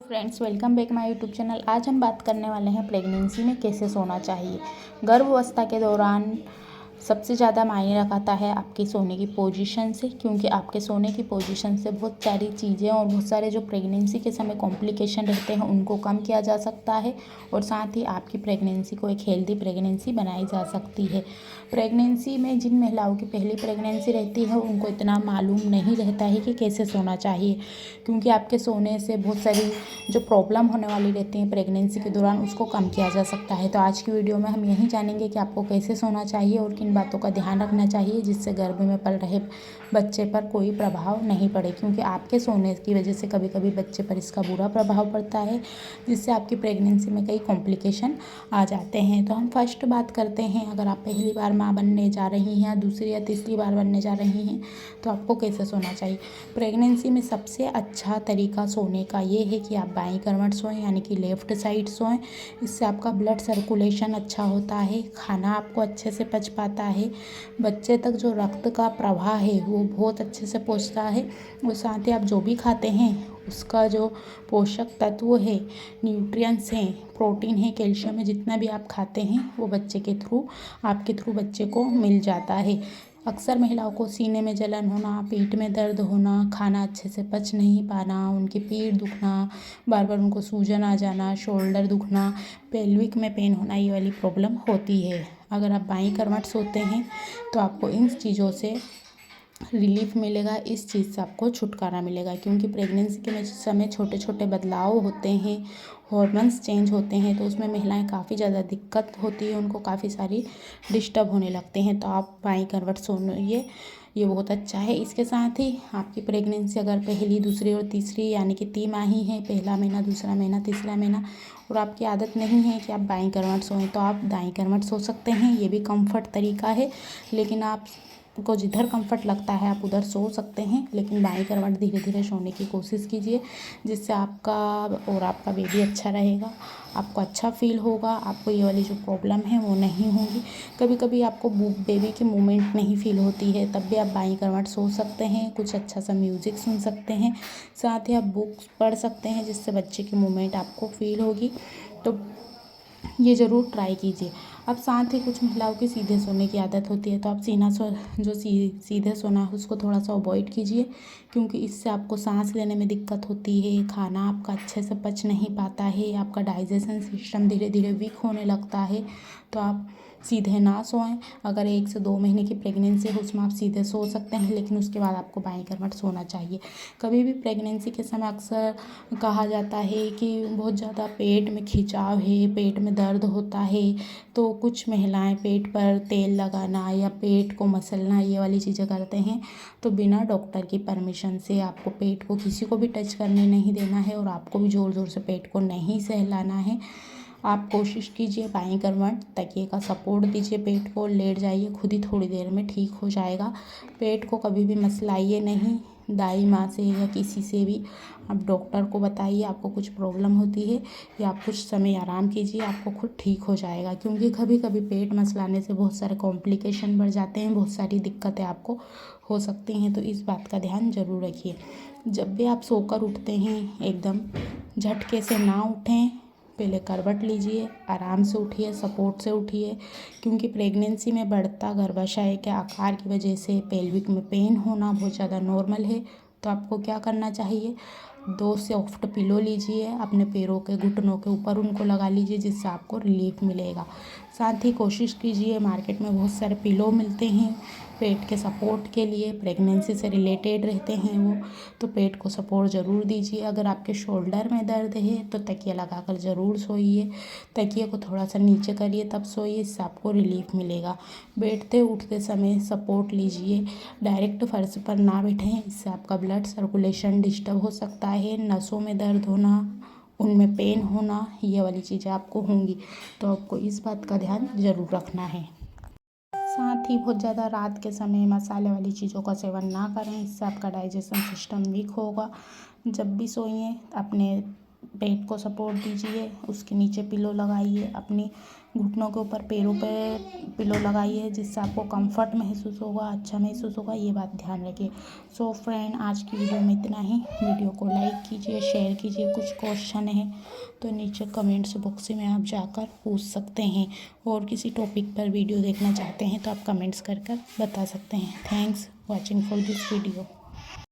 Friends, welcome back my YouTube channel. आज हम बात करने वाले हैं प्रेगनेंसी में कैसे सोना चाहिए। गर्भावस्था के दौरान सबसे ज़्यादा मायने रखता है आपकी सोने की पोजीशन से, क्योंकि आपके सोने की पोजीशन से बहुत सारी चीज़ें और बहुत सारे जो प्रेगनेंसी के समय कॉम्प्लिकेशन रहते हैं उनको कम किया जा सकता है और साथ ही आपकी प्रेगनेंसी को एक हेल्दी प्रेगनेंसी बनाई जा सकती है। प्रेगनेंसी में जिन महिलाओं की पहली प्रेगनेंसी रहती है उनको इतना मालूम नहीं रहता है कि कैसे सोना चाहिए, क्योंकि आपके सोने से बहुत सारी जो प्रॉब्लम होने वाली रहती है प्रेगनेंसी के दौरान उसको कम किया जा सकता है। तो आज की वीडियो में हम यही जानेंगे कि आपको कैसे सोना चाहिए और किन बातों का ध्यान रखना चाहिए जिससे गर्भ में पल रहे बच्चे पर कोई प्रभाव नहीं पड़े, क्योंकि आपके सोने की वजह से कभी कभी बच्चे पर इसका बुरा प्रभाव पड़ता है जिससे आपकी प्रेगनेंसी में कई कॉम्प्लिकेशन आ जाते हैं। तो हम फर्स्ट बात करते हैं, अगर आप पहली बार माँ बनने जा रही हैं या दूसरी या तीसरी बार बनने जा रही हैं तो आपको कैसे सोना चाहिए। प्रेगनेंसी में सबसे अच्छा तरीका सोने का ये है कि आप बाईं करवट सोएं, यानी कि लेफ़्ट साइड सोएं। इससे आपका ब्लड सर्कुलेशन अच्छा होता है, खाना आपको अच्छे से पच पाता है, बच्चे तक जो रक्त का प्रवाह है वो बहुत अच्छे से पहुंचता है और साथ ही आप जो भी खाते हैं उसका जो पोषक तत्व है, न्यूट्रिएंट्स हैं, प्रोटीन है, कैल्शियम है, जितना भी आप खाते हैं वो बच्चे के थ्रू आपके थ्रू बच्चे को मिल जाता है। अक्सर महिलाओं को सीने में जलन होना, पेट में दर्द होना, खाना अच्छे से पच नहीं पाना, उनकी पीठ दुखना, बार बार उनको सूजन आ जाना, शोल्डर दुखना, पेल्विक में पेन होना, ये वाली प्रॉब्लम होती है। अगर आप बाईं करवट सोते हैं तो आपको इन चीज़ों से रिलीफ मिलेगा, इस चीज़ से आपको छुटकारा मिलेगा, क्योंकि प्रेगनेंसी के समय छोटे छोटे बदलाव होते हैं, हॉर्मोन्स चेंज होते हैं, तो उसमें महिलाएं काफ़ी ज़्यादा दिक्कत होती है, उनको काफ़ी सारी डिस्टर्ब होने लगते हैं। तो आप बाईं करवट सोइए, ये बहुत अच्छा है। इसके साथ ही आपकी प्रेगनेंसी अगर पहली, दूसरी और तीसरी यानी कि तिमाही है, पहला महीना, दूसरा महीना, तीसरा महीना, और आपकी आदत नहीं है कि आप बाईं करवट सोएं तो आप दाईं करवट सो सकते हैं। ये भी कंफर्ट तरीका है, लेकिन आप को जिधर कंफर्ट लगता है आप उधर सो सकते हैं, लेकिन बाईं करवट धीरे धीरे सोने की कोशिश कीजिए, जिससे आपका और आपका बेबी अच्छा रहेगा, आपको अच्छा फील होगा, आपको ये वाली जो प्रॉब्लम है वो नहीं होगी। कभी कभी आपको बेबी की मूवमेंट नहीं फील होती है, तब भी आप बाईं करवट सो सकते हैं, कुछ अच्छा सा म्यूज़िक सुन सकते हैं, साथ ही आप बुक्स पढ़ सकते हैं जिससे बच्चे की मूवमेंट आपको फील होगी। तो ये ज़रूर ट्राई कीजिए। अब साथ ही कुछ महिलाओं की सीधे सोने की आदत होती है, तो आप सीधे सोना है उसको थोड़ा सा अवॉइड कीजिए, क्योंकि इससे आपको सांस लेने में दिक्कत होती है, खाना आपका अच्छे से पच नहीं पाता है, आपका डाइजेशन सिस्टम धीरे धीरे वीक होने लगता है। तो आप सीधे ना सोएं। अगर 1 से 2 महीने की प्रेगनेंसी है उसमें आप सीधे सो सकते हैं, लेकिन उसके बाद आपको बाईं करवट सोना चाहिए। कभी भी प्रेगनेंसी के समय अक्सर कहा जाता है कि बहुत ज़्यादा पेट में खिंचाव है, पेट में दर्द होता है, तो कुछ महिलाएं पेट पर तेल लगाना या पेट को मसलना ये वाली चीज़ें करते हैं। तो बिना डॉक्टर की परमिशन से आपको पेट को किसी को भी टच करने नहीं देना है और आपको भी ज़ोर ज़ोर से पेट को नहीं सहलाना है। आप कोशिश कीजिए बाईं करवट, तकिए का सपोर्ट दीजिए, पेट को लेट जाइए, खुद ही थोड़ी देर में ठीक हो जाएगा। पेट को कभी भी मसलाइए नहीं, दाई माँ से या किसी से भी। आप डॉक्टर को बताइए आपको कुछ प्रॉब्लम होती है या आप कुछ समय आराम कीजिए, आपको खुद ठीक हो जाएगा, क्योंकि कभी कभी पेट मसलाने से बहुत सारे कॉम्प्लिकेशन बढ़ जाते हैं, बहुत सारी दिक्कतें आपको हो सकती हैं। तो इस बात का ध्यान ज़रूर रखिए। जब भी आप सोकर उठते हैं एकदम झटके से ना उठें, पहले करवट लीजिए, आराम से उठिए, सपोर्ट से उठिए, क्योंकि प्रेगनेंसी में बढ़ता गर्भाशय के आकार की वजह से पेल्विक में पेन होना बहुत ज़्यादा नॉर्मल है। तो आपको क्या करना चाहिए, 2 सॉफ्ट पिलो लीजिए, अपने पैरों के घुटनों के ऊपर उनको लगा लीजिए, जिससे आपको रिलीफ मिलेगा। साथ ही कोशिश कीजिए, मार्केट में बहुत सारे पिलो मिलते हैं पेट के सपोर्ट के लिए, प्रेगनेंसी से रिलेटेड रहते हैं वो, तो पेट को सपोर्ट ज़रूर दीजिए। अगर आपके शोल्डर में दर्द है तो तकिया लगाकर ज़रूर सोइए, तकिए को थोड़ा सा नीचे करिए तब सोइए, इससे आपको रिलीफ मिलेगा। बैठते उठते समय सपोर्ट लीजिए, डायरेक्ट फर्श पर ना बैठें, इससे आपका ब्लड सर्कुलेशन डिस्टर्ब हो सकता है, नसों में दर्द होना, उनमें पेन होना, ये वाली चीज़ें आपको होंगी। तो आपको इस बात का ध्यान ज़रूर रखना है। साथ ही बहुत ज़्यादा रात के समय मसाले वाली चीज़ों का सेवन ना करें, इससे आपका डाइजेशन सिस्टम वीक होगा। जब भी सोइए अपने पेट को सपोर्ट दीजिए, उसके नीचे पिलो लगाइए, अपनी घुटनों के ऊपर पैरों पे पिलो लगाइए, जिससे आपको कंफर्ट महसूस होगा, अच्छा महसूस होगा, ये बात ध्यान रखिए। सो फ्रेंड, आज की वीडियो में इतना ही। वीडियो को लाइक कीजिए, शेयर कीजिए। कुछ क्वेश्चन है तो नीचे कमेंट्स बॉक्स में आप जाकर पूछ सकते हैं, और किसी टॉपिक पर वीडियो देखना चाहते हैं तो आप कमेंट्स कर बता सकते हैं। Thanks watching for this video.